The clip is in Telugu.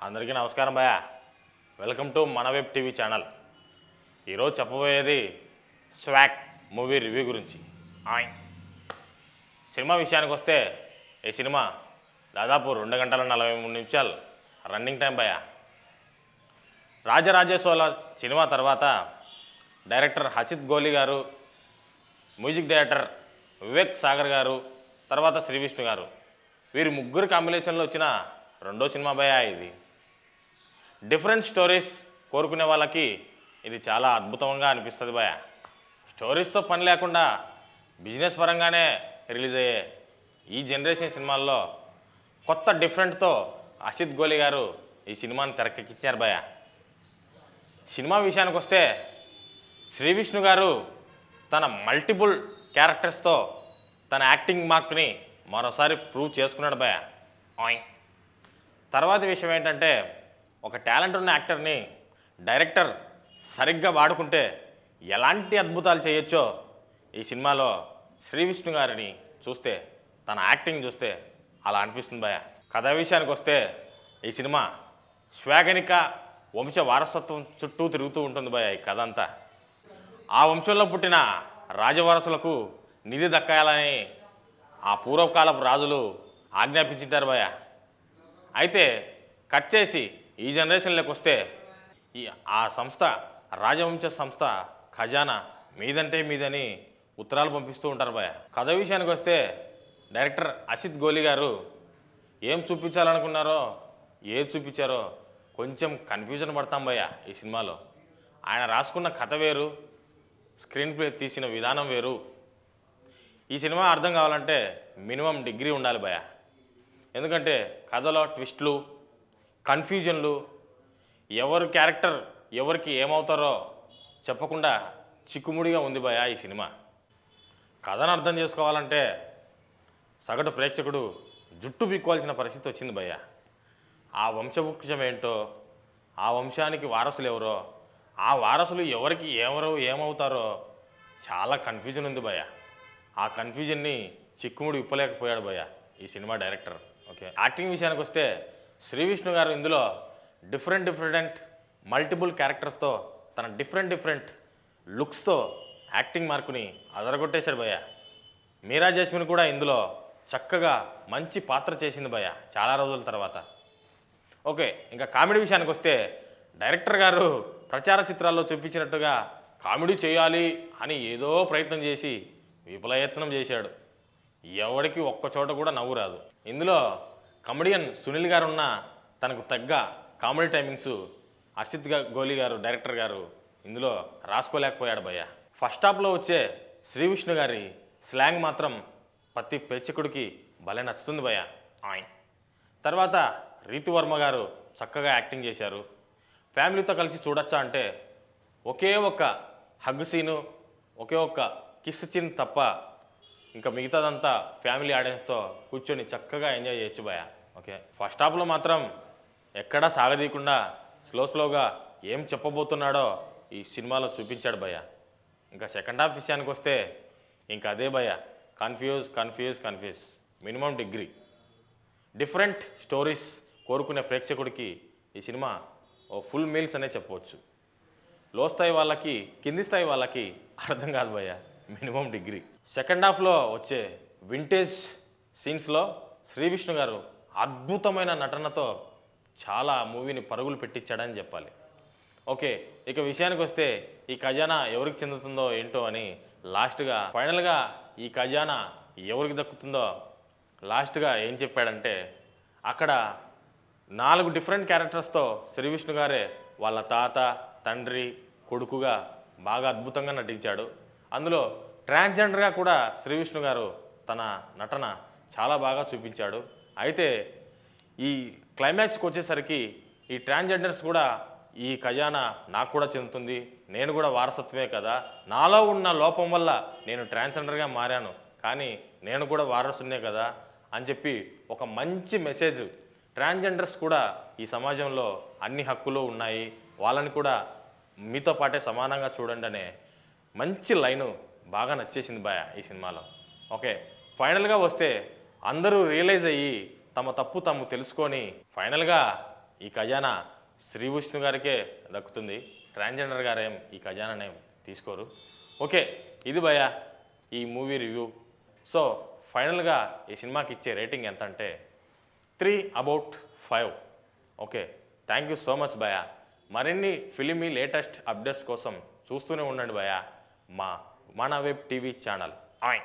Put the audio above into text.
అందరికీ నమస్కారం భయ్యా. వెల్కమ్ టు మన వెబ్ టీవీ ఛానల్. ఈరోజు చెప్పబోయేది స్వాగ్ మూవీ రివ్యూ గురించి. సినిమా విషయానికి వస్తే ఈ సినిమా దాదాపు 2 గంటల 43 నిమిషాలు రన్నింగ్ టైం భయ్యా. రాజరాజేశ్వర సినిమా తర్వాత డైరెక్టర్ హసిత్ గోలి గారు, మ్యూజిక్ డైరెక్టర్ వివేక్ సాగర్ గారు, తర్వాత శ్రీ విష్ణు గారు, వీరి ముగ్గురు కాంబినేషన్లో వచ్చిన రెండో సినిమా భయ్యా. ఇది డిఫరెంట్ స్టోరీస్ కోరుకునే వాళ్ళకి ఇది చాలా అద్భుతంగా అనిపిస్తుంది భయ్యా. స్టోరీస్తో పని లేకుండా బిజినెస్ పరంగానే రిలీజ్ అయ్యే ఈ జనరేషన్ సినిమాల్లో కొత్త డిఫరెంట్తో హసిత్ గోలి గారు ఈ సినిమాని తెరకెక్కించారు భయ్యా. సినిమా విషయానికి వస్తే శ్రీ విష్ణు గారు తన మల్టిపుల్ క్యారెక్టర్స్తో తన యాక్టింగ్ మార్క్ని మరోసారి ప్రూవ్ చేసుకున్నాడు భయ్యా. తర్వాత విషయం ఏంటంటే, ఒక టాలెంట్ ఉన్న యాక్టర్ని డైరెక్టర్ సరిగ్గా వాడుకుంటే ఎలాంటి అద్భుతాలు చేయొచ్చో ఈ సినిమాలో శ్రీ విష్ణు గారిని చూస్తే, తన యాక్టింగ్ చూస్తే అలా అనిపిస్తుంది భయ్యా. కథ విషయానికి వస్తే ఈ సినిమా శ్వాగనిక వంశ వారసత్వం చుట్టూ తిరుగుతూ ఉంటుంది భయ్యా. ఈ కథ అంతా ఆ వంశంలో పుట్టిన రాజవారసులకు నిధి దక్కాలని ఆ పూర్వకాలపు రాజులు ఆజ్ఞాపించారు భయ్యా. అయితే కట్ చేసి ఈ జనరేషన్లోకి వస్తే ఆ సంస్థ, రాజవంశ సంస్థ ఖజానా మీదంటే మీదని ఉత్తరాలు పంపిస్తూ ఉంటారు భయ్యా. కథ విషయానికి వస్తే డైరెక్టర్ హసిత్ గోలి గారు ఏం చూపించాలనుకున్నారో ఏది చూపించారో కొంచెం కన్ఫ్యూజన్ పడతాం భయ్యా. ఈ సినిమాలో ఆయన రాసుకున్న కథ వేరు, స్క్రీన్ ప్లే తీసిన విధానం వేరు. ఈ సినిమా అర్థం కావాలంటే మినిమం డిగ్రీ ఉండాలి భయ్యా. ఎందుకంటే కథలో ట్విస్ట్లు, కన్ఫ్యూజన్లు, ఎవరు క్యారెక్టర్ ఎవరికి ఏమవుతారో చెప్పకుండా చిక్కుముడిగా ఉంది భయ్యా ఈ సినిమా. కథను అర్థం చేసుకోవాలంటే సగటు ప్రేక్షకుడు జుట్టు బిక్కోవాల్సిన పరిస్థితి వచ్చింది భయ్యా. ఆ వంశవృక్షం ఏంటో, ఆ వంశానికి వారసులు ఎవరో, ఆ వారసులు ఎవరికి ఏమవుతారో చాలా కన్ఫ్యూజన్ ఉంది భయ్యా. ఆ కన్ఫ్యూజన్ని చిక్కుముడి విప్పలేకపోయాడు భయ్యా ఈ సినిమా డైరెక్టర్. ఓకే, యాక్టింగ్ విషయానికి వస్తే శ్రీ విష్ణు గారు ఇందులో డిఫరెంట్ మల్టిపుల్ క్యారెక్టర్స్తో తన డిఫరెంట్ లుక్స్తో యాక్టింగ్ మార్కుని అదరగొట్టేశాడు భయ్యా. మీరా జాస్మిన్ కూడా ఇందులో చక్కగా మంచి పాత్ర చేసింది భయ్యా చాలా రోజుల తర్వాత. ఓకే, ఇంకా కామెడీ విషయానికి వస్తే డైరెక్టర్ గారు ప్రచార చిత్రాల్లో చూపించినట్టుగా కామెడీ చేయాలి అని ఏదో ప్రయత్నం చేసి విఫలయత్నం చేశాడు. ఎవరికి ఒక్కచోట కూడా నవ్వు రాదు. ఇందులో కమెడియన్ సునీల్ గారు ఉన్న తనకు తగ్గ కామెడీ టైమింగ్స్ హసిత్ గోలి గారు డైరెక్టర్ గారు ఇందులో రాసుకోలేకపోయాడు భయ్యా. ఫస్ట్ హాఫ్లో వచ్చే శ్రీ విష్ణు గారి స్లాంగ్ మాత్రం ప్రతి ప్రేక్షకుడికి భలే నచ్చుతుంది భయ్యా. తర్వాత రీతువర్మ గారు చక్కగా యాక్టింగ్ చేశారు. ఫ్యామిలీతో కలిసి చూడొచ్చా అంటే ఒకే ఒక్క హగ్ సీను, ఒకే ఒక్క కిస్ సీన్ తప్ప ఇంకా మిగతాదంతా ఫ్యామిలీ ఆడియన్స్తో కూర్చొని చక్కగా ఎంజాయ్ చేయొచ్చు భయ్యా. ఓకే, ఫస్ట్ హాఫ్లో మాత్రం ఎక్కడా సాగదీయకుండా స్లోగా ఏం చెప్పబోతున్నాడో ఈ సినిమాలో చూపించాడు భయ్యా. ఇంకా సెకండ్ హాఫ్ విషయానికి వస్తే ఇంకా అదే భయ్యా, confuse minimum degree. Different stories కోరుకునే ప్రేక్షకుడికి ఈ సినిమా ఓ ఫుల్ మీల్స్ అనే చెప్పవచ్చు. లో స్థాయి వాళ్ళకి, కింది స్థాయి వాళ్ళకి అర్థం కాదు భయ్యా, మినిమం డిగ్రీ. సెకండ్ హాఫ్లో వచ్చే వింటేజ్ సీన్స్లో శ్రీ విష్ణు గారు అద్భుతమైన నటనతో చాలా మూవీని పరుగులు పెట్టించాడని చెప్పాలి. ఓకే, ఇక విషయానికి వస్తే ఈ ఖజానా ఎవరికి చెందుతుందో ఏంటో అని లాస్ట్గా ఫైనల్గా ఈ ఖజానా ఎవరికి దక్కుతుందో లాస్ట్గా ఏం చెప్పాడంటే, అక్కడ 4 డిఫరెంట్ క్యారెక్టర్స్తో శ్రీ విష్ణు గారే వాళ్ళ తాత, తండ్రి, కొడుకుగా బాగా అద్భుతంగా నటించాడు. అందులో ట్రాన్స్జెండర్గా కూడా శ్రీ విష్ణు గారు తన నటన చాలా బాగా చూపించాడు. అయితే ఈ క్లైమాక్స్కి వచ్చేసరికి ఈ ట్రాన్స్జెండర్స్ కూడా ఈ ఖజానా నాకు కూడా చెందుతుంది, నేను కూడా వారసత్వమే కదా, నాలో ఉన్న లోపం వల్ల నేను ట్రాన్స్జెండర్గా మారాను, కానీ నేను కూడా వారసునే కదా అని చెప్పి ఒక మంచి మెసేజ్, ట్రాన్స్జెండర్స్ కూడా ఈ సమాజంలో అన్ని హక్కులు ఉన్నాయి, వాళ్ళని కూడా మీతో పాటే సమానంగా చూడండి అనే మంచి లైను బాగా నచ్చేసింది భయ్యా ఈ సినిమాలో. ఓకే, ఫైనల్గా వస్తే అందరూ రియలైజ్ అయ్యి తమ తప్పు తాము తెలుసుకొని ఫైనల్గా ఈ ఖజానా శ్రీ విష్ణు గారికే దక్కుతుంది. ట్రాన్స్జెండర్ గారేం ఈ ఖజానానేం తీసుకోరు. ఓకే, ఇది భయ ఈ మూవీ రివ్యూ. సో ఫైనల్గా ఈ సినిమాకి ఇచ్చే రేటింగ్ ఎంత అంటే 3/5. Okay, thank you so much భయ. మరిన్ని ఫిలిమీ లేటెస్ట్ అప్డేట్స్ కోసం చూస్తూనే ఉండండి భయ మన వెబ్ టీవీ ఛానల్. ఆయ్.